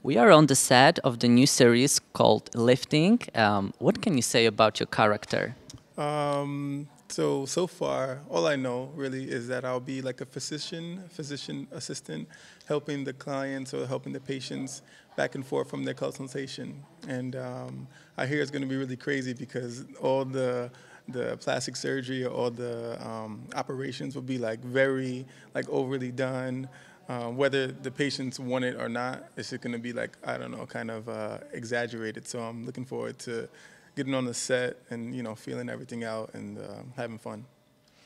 We are on the set of the new series called Lifting. What can you say about your character? So far, all I know really is that I'll be like a physician assistant, helping the clients or helping the patients back and forth from their consultation. And I hear it's going to be really crazy because all the plastic surgery or all the operations will be like very like overly done. Whether the patients want it or not, it's just going to be like, I don't know, kind of exaggerated. So I'm looking forward to getting on the set and, feeling everything out and having fun.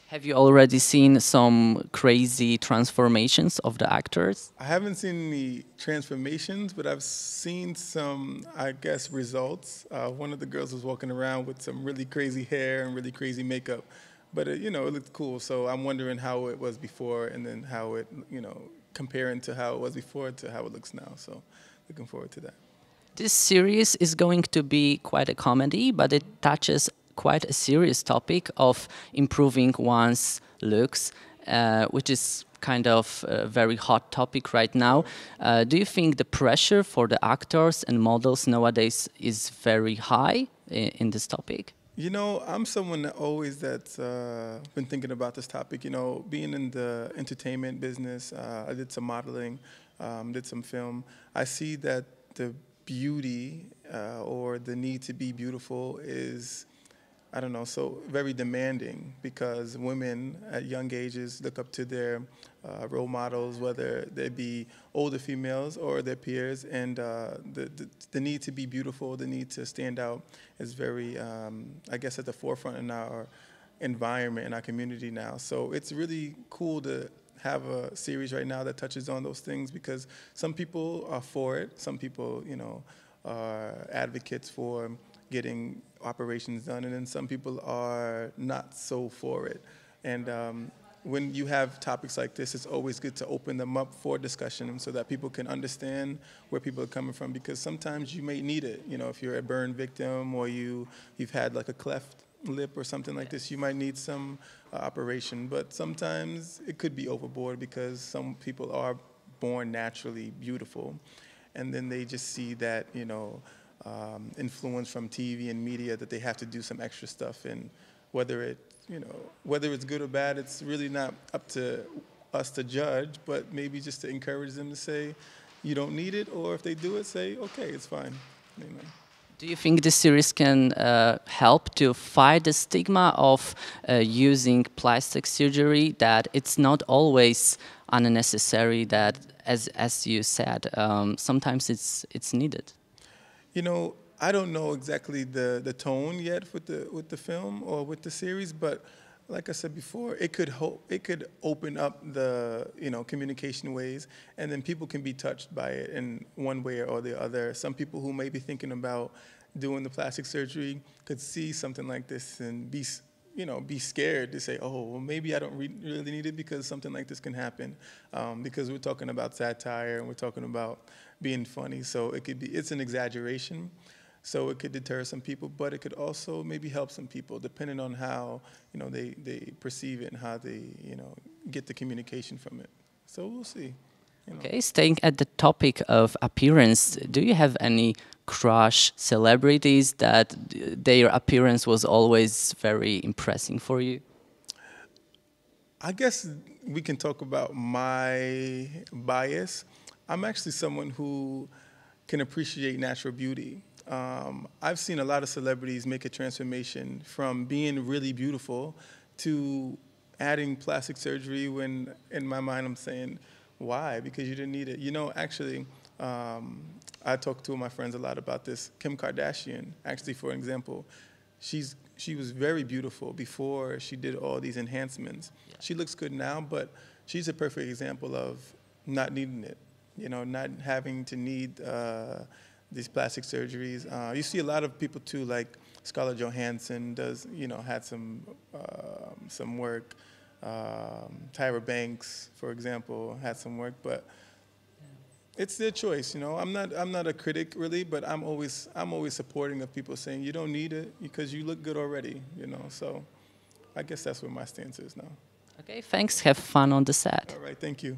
Have you already seen some crazy transformations of the actors? I haven't seen any transformations, but I've seen some, I guess, results. One of the girls was walking around with some really crazy hair and really crazy makeup, but it looked cool. So I'm wondering how it was before and then how it, comparing to how it was before to how it looks now. So looking forward to that. This series is going to be quite a comedy, but it touches quite a serious topic of improving one's looks, which is kind of a very hot topic right now. Do you think the pressure for the actors and models nowadays is very high in this topic? I'm someone that's been thinking about this topic. Being in the entertainment business, I did some modeling, did some film. I see that the beauty or the need to be beautiful is, I don't know, so very demanding because women at young ages look up to their role models, whether they be older females or their peers, and the need to be beautiful, the need to stand out is very, I guess, at the forefront in our environment, in our community now. So it's really cool to have a series right now that touches on those things because some people are for it, some people, are advocates for getting operations done, and then some people are not so for it. And when you have topics like this, it's always good to open them up for discussion so that people can understand where people are coming from, because sometimes you may need it. If you're a burn victim or you've had like a cleft lip or something like this, you might need some operation. But sometimes it could be overboard because some people are born naturally beautiful, and then they just see that, influence from TV and media that they have to do some extra stuff. And whether it's good or bad, it's really not up to us to judge, but maybe just to encourage them to say, you don't need it, or if they do it, say, okay, it's fine. Do you think this series can help to fight the stigma of using plastic surgery, that it's not always unnecessary, that, as you said, sometimes it's needed? I don't know exactly the tone yet with the film or with the series, but like I said before, it could open up the communication ways, and then people can be touched by it in one way or the other. Some people who may be thinking about doing the plastic surgery could see something like this and be scared to say, oh, well, maybe I don't really need it because something like this can happen. Because we're talking about satire and we're talking about being funny, so it's an exaggeration. So it could deter some people, but it could also maybe help some people, depending on how they perceive it and how they get the communication from it. So we'll see. Okay, staying at the topic of appearance, do you have any crush celebrities that their appearance was always very impressive for you? I guess we can talk about my bias. I'm actually someone who can appreciate natural beauty. I've seen a lot of celebrities make a transformation from being really beautiful to adding plastic surgery when, in my mind, I'm saying, why? Because you didn't need it. Actually, I talk to my friends a lot about this. Kim Kardashian, actually, for example, she was very beautiful before she did all these enhancements. Yeah. She looks good now, but she's a perfect example of not needing it. Not having to need these plastic surgeries. You see a lot of people too, like Scarlett Johansson had some work. Tyra Banks, for example, had some work, but it's their choice. I'm not a critic really, but I'm always supporting of people saying you don't need it because you look good already. So I guess that's where my stance is now. Okay, thanks. Have fun on the set. All right, thank you.